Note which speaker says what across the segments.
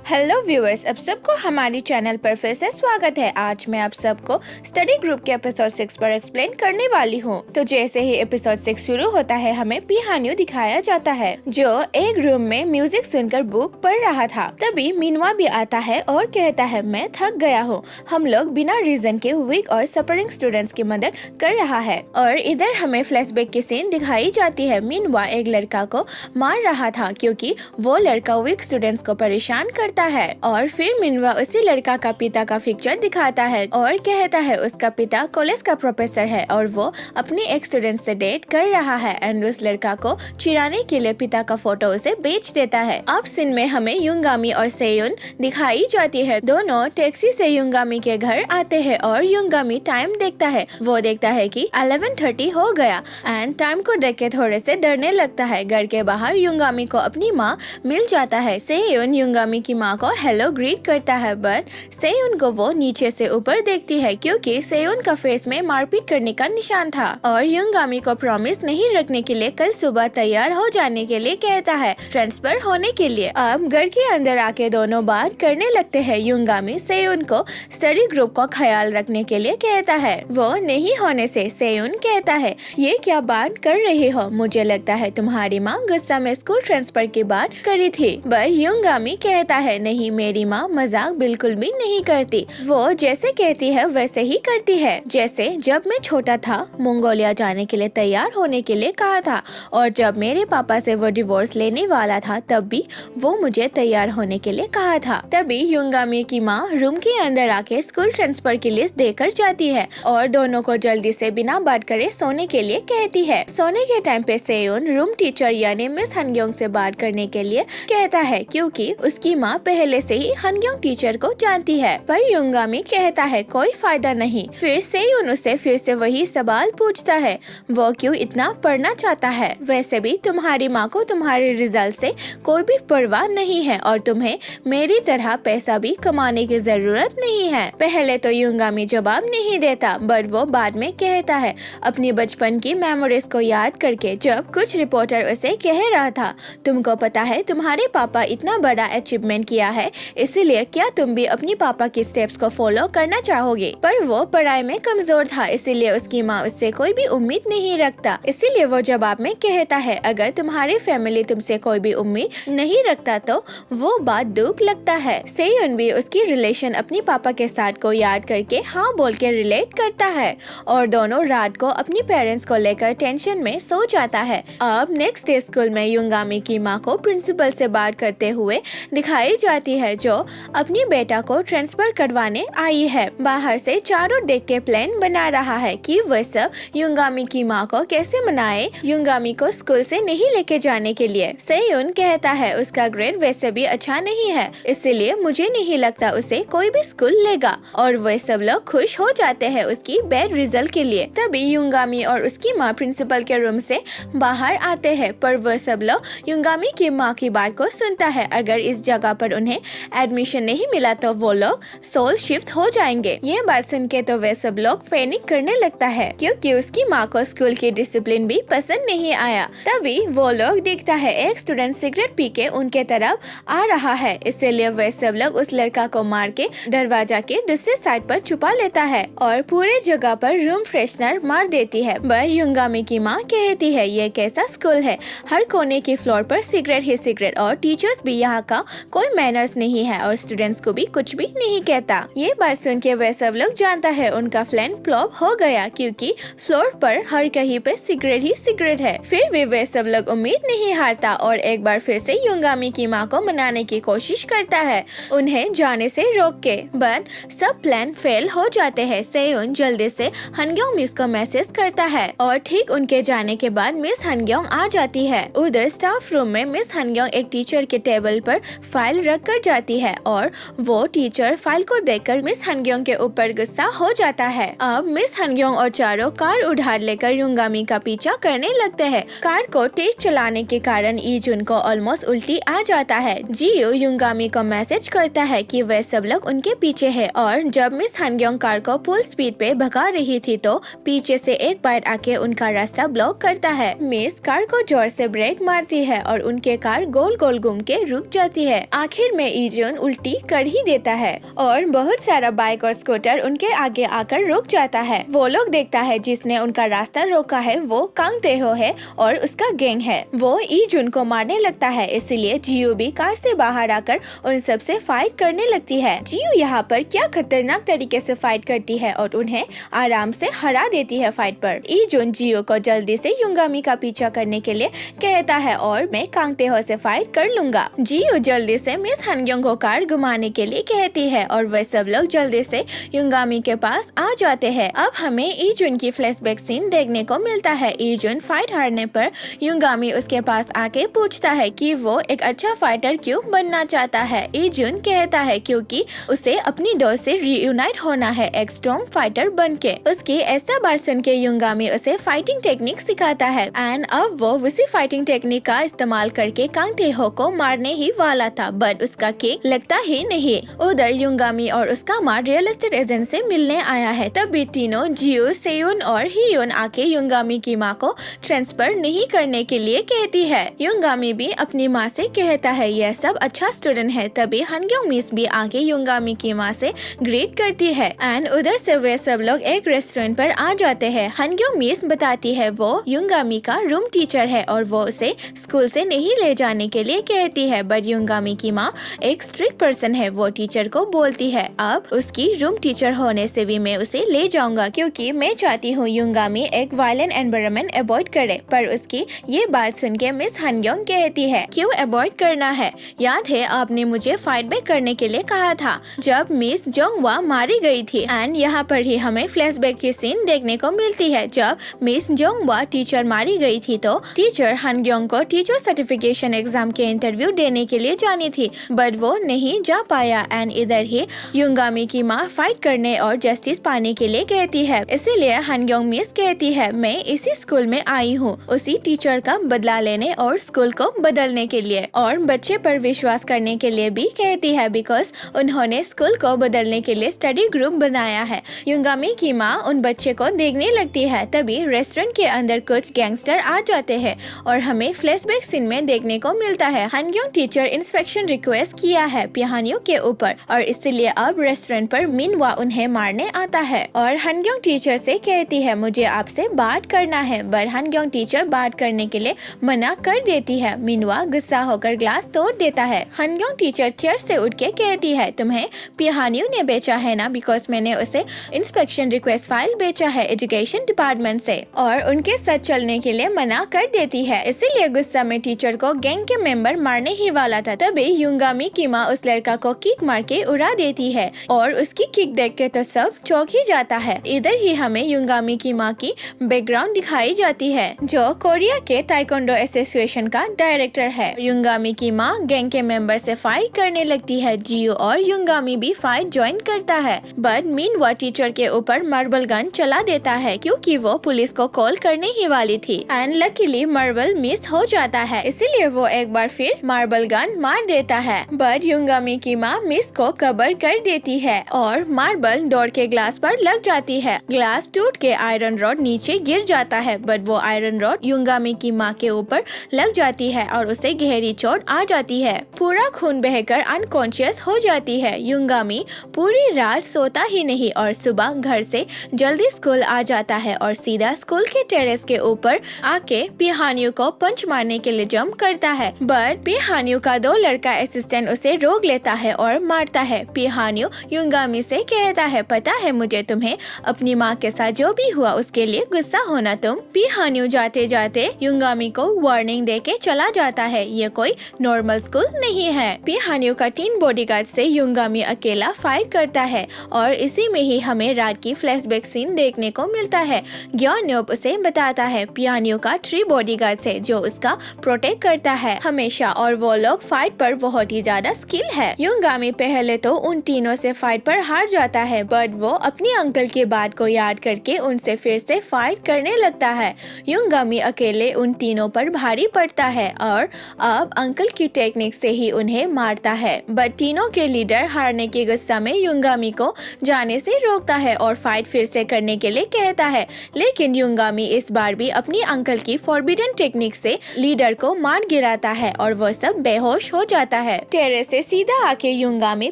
Speaker 1: Hello viewers, आप सबको हमारी चैनल पर फिर से स्वागत है। आज मैं आप सबको स्टडी ग्रुप के एपिसोड 6 पर एक्सप्लेन करने वाली हूँ। तो जैसे ही एपिसोड 6 शुरू होता है, हमें पिहान्यू दिखाया जाता है जो एक रूम में म्यूजिक सुनकर बुक पढ़ रहा था। तभी मिनवा भी आता है और कहता है, मैं थक गया हूँ। हम लोग बिना रीजन के वीक और सफरिंग स्टूडेंट्स की मदद कर रहा है। और इधर हमें फ्लैशबैक की सीन दिखाई जाती है। मिनवा एक लड़का को मार रहा था क्योंकि वो लड़का वीक स्टूडेंट्स को परेशान करता है। और फिर मिनवा उसी लड़का का पिता का पिक्चर दिखाता है और कहता है उसका पिता कॉलेज का प्रोफेसर है और वो अपनी एक स्टूडेंट से डेट कर रहा है। एंड उस लड़का को चिढ़ाने के लिए पिता का फोटो उसे बेच देता है। अब सीन में हमें युंगामी और सेयुन दिखाई जाती है। दोनों टैक्सी से युंगामी के घर आते हैं और युंगामी टाइम देखता है। वो देखता है कि 11:30 हो गया एंड टाइम को देख के थोड़े से डरने लगता है। घर के बाहर युंगामी को अपनी माँ मिल जाता है। सेयुन युंगामी की माँ को हेलो ग्रीट करता है, बट सेयुन को वो नीचे से ऊपर देखती है क्योंकि सेयुन का फेस में मारपीट करने का निशान था। और युंगामी को प्रॉमिस नहीं रखने के लिए कल सुबह तैयार हो जाने के लिए कहता है, ट्रांसफर होने के लिए। अब घर के अंदर आके दोनों बात करने लगते हैं। युंगामी सेयुन को स्टडी ग्रुप का ख्याल रखने के लिए कहता है। वो नहीं होने से सेयुन कहता है, ये क्या बात कर रही हो? मुझे लगता है तुम्हारी माँ गुस्सा में स्कूल ट्रांसफर की बात करी थी। पर युंगामी कहता है, नहीं, मेरी माँ मजाक बिल्कुल भी नहीं करती। वो जैसे कहती है वैसे ही करती है। जैसे जब मैं छोटा था, मंगोलिया जाने के लिए तैयार होने के लिए कहा था और जब मेरे पापा से वो डिवोर्स लेने वाला था तब भी वो मुझे तैयार होने के लिए कहा था। तभी युंगामी की माँ रूम के अंदर आके स्कूल ट्रांसफर की लिस्ट देकर जाती है और दोनों को जल्दी से बिना बात करे सोने के लिए कहती है। सोने के टाइम पे सेयुन रूम टीचर यानी मिस हनग्योंग से बात करने के लिए कहता है क्योंकि उसकी माँ पहले से ही हनग्योंग टीचर को जानती है। पर युंगामी कहता है कोई फायदा नहीं। फिर सेयुन उससे फिर से वही सवाल पूछता है, वो क्यों इतना पढ़ना चाहता है? वैसे भी तुम्हारी माँ को तुम्हारे रिजल्ट से कोई भी परवाह नहीं है और तुम्हें मेरी तरह पैसा भी कमाने की जरूरत नहीं है। पहले तो युंगामी जवाब नहीं देता, बट वो बाद में कहता है अपनी बचपन की मेमोरीज को याद करके, जब कुछ रिपोर्टर उसे कह रहा था, तुमको पता है तुम्हारे पापा इतना बड़ा अचीवमेंट किया है, इसीलिए क्या तुम भी अपनी पापा की स्टेप्स को फॉलो करना चाहोगे? पर वो पढ़ाई में कमजोर था, इसीलिए उसकी माँ उससे कोई भी उम्मीद नहीं रखता। इसीलिए वो जवाब में कहता है, अगर तुम्हारी फैमिली तुमसे कोई भी उम्मीद नहीं रखता तो वो बात दुख लगता है। सेयुन भी उसकी रिलेशन अपनी पापा के साथ को याद करके हाँ बोल के रिलेट करता है और दोनों रात को अपनी पेरेंट्स को लेकर टेंशन में सो जाता है। अब नेक्स्ट डे स्कूल में युंगामी की माँ को प्रिंसिपल से बात करते हुए दिखाई जाती है जो अपनी बेटा को ट्रांसफर करवाने आई है। बाहर से चारों देख के प्लान बना रहा है कि वह सब युंगामी की माँ को कैसे मनाए युंगामी को स्कूल से नहीं लेके जाने के लिए। सेयुन कहता है उसका ग्रेड वैसे भी अच्छा नहीं है, इसीलिए मुझे नहीं लगता उसे कोई भी स्कूल लेगा। और वह सब लोग खुश हो जाते हैं उसकी बैड रिजल्ट के लिए। तभी युंगामी और उसकी माँ प्रिंसिपल के रूम से बाहर आते हैं, पर वह सब लोग युंगामी की माँ की बात को सुनता है। अगर इस जगह पर उन्हें एडमिशन नहीं मिला तो वो लोग सोल शिफ्ट हो जाएंगे। ये बात सुन के तो वे सब लोग पैनिक करने लगता है क्योंकि उसकी माँ को स्कूल की डिसिप्लिन भी पसंद नहीं आया। तभी वो लोग देखता है एक स्टूडेंट सिगरेट पी के उनके तरफ आ रहा है, इसीलिए वे सब लोग उस लड़का को मार के दरवाजा के दूसरे साइड पर छुपा लेता है और पूरे जगह पर रूम फ्रेशनर मार देती है। पर युंगामी की माँ कहती है, ये कैसा स्कूल है? हर कोने की फ्लोर पर सिगरेट ही सिगरेट और टीचर्स भी यहाँ का कोई मैनर्स नहीं है और स्टूडेंट्स को भी कुछ भी नहीं कहता। ये बात सुन के वह सब लोग जानता है उनका प्लान फ्लॉप हो गया क्योंकि फ्लोर पर हर कहीं पे सिगरेट ही सिगरेट है। फिर भी वह सब लोग उम्मीद नहीं हारता और एक बार फिर से युंगामी की माँ को मनाने की कोशिश करता है उन्हें जाने से रोक के, बट सब प्लान फेल हो जाते हैं। सेयुन जल्दी से हनग्योंग मिस को मैसेज करता है और ठीक उनके जाने के बाद मिस हनग्योंग आ जाती है। उधर स्टाफ रूम में मिस हनग्योंग एक टीचर के टेबल पर फाइल रख कर जाती है और वो टीचर फाइल को देखकर मिस हनग्योंग के ऊपर गुस्सा हो जाता है। अब मिस हनग्योंग और चारों कार उधार लेकर युंगामी का पीछा करने लगते हैं। कार को तेज चलाने के कारण ईजुन को ऑलमोस्ट उल्टी आ जाता है। जियो युंगामी को मैसेज करता है कि वह सब लोग उनके पीछे है और जब मिस हनग्योंग कार को फुल स्पीड पे भगा रही थी तो पीछे से एक बाइक आके उनका रास्ता ब्लॉक करता है। मिस कार को जोर से ब्रेक मारती है और उनके कार गोल गोल घूम के रुक जाती है। आखिर आखिर में ईजुन उल्टी कर ही देता है और बहुत सारा बाइक और स्कूटर उनके आगे आकर रुक जाता है। वो लोग देखता है जिसने उनका रास्ता रोका है वो कांग तेहो है और उसका गैंग है। वो ईजुन को मारने लगता है, इसीलिए जियो भी कार से बाहर आकर उन सब से फाइट करने लगती है। जियो यहाँ पर क्या खतरनाक तरीके से फाइट करती है और उन्हें आराम से हरा देती है फाइट पर। ईजुन जियो को जल्दी से युंगामी का पीछा करने के लिए कहता है और मैं कांग तेहो से फाइट कर लूंगा। जियो जल्दी से मिस हनग्योंग को कार घुमाने के लिए कहती है और वह सब लोग जल्दी से युंगामी के पास आ जाते हैं। अब हमें ईजुन की फ्लैशबैक सीन देखने को मिलता है। ईजुन फाइट हारने पर युंगामी उसके पास आके पूछता है कि वो एक अच्छा फाइटर क्यों बनना चाहता है। ईजुन कहता है क्योंकि उसे अपनी दोस्त से रीयूनाइट होना है एक स्ट्रॉन्ग फाइटर बनके। उसकी ऐसा बात सुन के युंगामी उसे फाइटिंग टेक्निक सिखाता है एंड अब वो उसी फाइटिंग टेक्निक का इस्तेमाल करके कांग तेहो को मारने ही वाला था, बट उसका केक लगता ही नहीं। उधर युंगामी और उसका माँ रियल एस्टेट एजेंट से मिलने आया है। तभी तीनों जियो, सेयुन और हियुन आके युंगामी की माँ को ट्रांसफर नहीं करने के लिए कहती है। युंगामी भी अपनी माँ से कहता है यह सब अच्छा स्टूडेंट है। तभी हनग्योंग मिस भी आके युंगामी की माँ से ग्रीट करती है एंड उधर से वे सब लोग एक रेस्टोरेंट पर आ जाते हैं। हनग्योंग मिस बताती है वो युंगामी का रूम टीचर है और वो उसे स्कूल से नहीं ले जाने के लिए कहती है, बट युंगामी की माँ एक स्ट्रिक्ट पर्सन है। वो टीचर को बोलती है अब उसकी रूम टीचर होने से भी मैं उसे ले जाऊंगा क्योंकि मैं चाहती हूँ युंगामी एक वायलेंट एनवायरनमेंट अवॉइड करे। पर उसकी ये बात सुन के मिस हनग्योंग कहती है क्यों अवॉइड करना है, याद है आपने मुझे फाइट बैक करने के लिए कहा था जब मिस जोंगवा मारी गई थी। एंड यहाँ पर ही हमें फ्लैशबैक की सीन देखने को मिलती है। जब मिस जोंगवा टीचर मारी गई थी तो टीचर हनग्योंग को टीचर सर्टिफिकेशन एग्जाम के इंटरव्यू देने के लिए जानी थी, बट वो नहीं जा पाया। एंड इधर ही युंगामी की माँ फाइट करने और जस्टिस पाने के लिए कहती है, इसीलिए हनग्योंग मिस कहती है मैं इसी स्कूल में आई हूँ उसी टीचर का बदला लेने और स्कूल को बदलने के लिए, और बच्चे पर विश्वास करने के लिए भी कहती है बिकॉज उन्होंने स्कूल को बदलने के लिए स्टडी ग्रुप बनाया है। युंगामी की माँ उन बच्चे को देखने लगती है। तभी रेस्टोरेंट के अंदर कुछ गैंगस्टर आ जाते हैं और हमें फ्लैशबैक सीन में देखने को मिलता है हनग्योंग टीचर इंस्पेक्शन रिक्वेस्ट किया है पिहानियों के ऊपर और इसीलिए अब रेस्टोरेंट पर मिनवा उन्हें मारने आता है और हनग्योंग टीचर से कहती है मुझे आपसे बात करना है, बट हनग्योंग टीचर बात करने के लिए मना कर देती है। मिनवा गुस्सा होकर ग्लास तोड़ देता है। हनग्योंग टीचर चेयर से उठ के कहती है तुम्हें पिहानियों ने बेचा है ना, बिकॉज मैंने उसे इंस्पेक्शन रिक्वेस्ट फाइल बेचा है एजुकेशन डिपार्टमेंट से, और उनके साथ चलने के लिए मना कर देती है। इसीलिए गुस्सा में टीचर को गैंग के मेंबर मारने ही वाला था। तभी युंगामी की माँ उस लड़का को किक मार के उड़ा देती है और उसकी किक देख के तो सब चौंक ही जाता है। इधर ही हमें युंगामी की माँ की बैकग्राउंड दिखाई जाती है जो कोरिया के ताइक्वांडो एसोसिएशन का डायरेक्टर है। युंगामी की माँ गैंग के मेंबर से फाइट करने लगती है। जियो और युंगामी भी फाइट ज्वाइन करता है, बट मीनवा टीचर के ऊपर मार्बल गन चला देता है क्योंकि वो पुलिस को कॉल करने ही वाली थी एंड लकीली मार्बल मिस हो जाता है, इसीलिए वो एक बार फिर मार्बल गन मार देता है। बट युंगामी की माँ मिस को कवर कर देती है और मार्बल डोर के ग्लास पर लग जाती है। ग्लास टूट के आयरन रॉड नीचे गिर जाता है, बट वो आयरन रॉड युंगामी की माँ के ऊपर लग जाती है और उसे गहरी चोट आ जाती है। पूरा खून बहकर अनकॉन्शियस हो जाती है। युंगामी पूरी रात सोता ही नहीं और सुबह घर से जल्दी स्कूल आ जाता है और सीधा स्कूल के टेरेस के ऊपर आके पिहानियों को पंच मारने के लिए जंप करता है, बट पिहानियों का दो लड़का असिस्टेंट उसे रोक लेता है और मारता है। पिहानियों युंगामी से कहता है पता है मुझे तुम्हें अपनी माँ के साथ जो भी हुआ उसके लिए गुस्सा होना तुम। पिहानियों जाते जाते युंगामी को वार्निंग देके चला जाता है ये कोई नॉर्मल स्कूल नहीं है। पिहानियों का 3 बॉडीगार्ड से युंगामी अकेला फाइट करता है और इसी में ही हमें रात की फ्लैशबैक सीन देखने को मिलता है। ग्योन्योप उसे बताता है पिहानियों का 3 बॉडीगार्ड है जो उसका प्रोटेक्ट करता है हमेशा और वो लोग फाइट पर बहुत ही ज्यादा स्किल है। युंगामी पहले तो उन तीनों से फाइट पर हार जाता है, बट वो अपनी अंकल की बात को याद करके उनसे फिर से फाइट करने लगता है। युंगामी अकेले उन तीनों पर भारी पड़ता है और अब अंकल की टेक्निक से ही उन्हें मारता है, बट तीनों के लीडर हारने के गुस्सा में युंगामी को जाने से रोकता है और फाइट फिर से करने के लिए कहता है, लेकिन युंगामी इस बार भी अपनी अंकल की फॉरबिडन टेक्निक से लीडर को मार गिराता है और वो सब बेहोश हो जाता है। टेरेस से सीधा आके युंगामी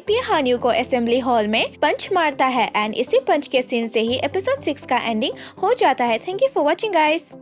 Speaker 1: पीहान्यू को असेंबली हॉल में पंच मारता है एंड इसी पंच के सीन से ही एपिसोड 6 का एंडिंग हो जाता है। Thank you for watching guys.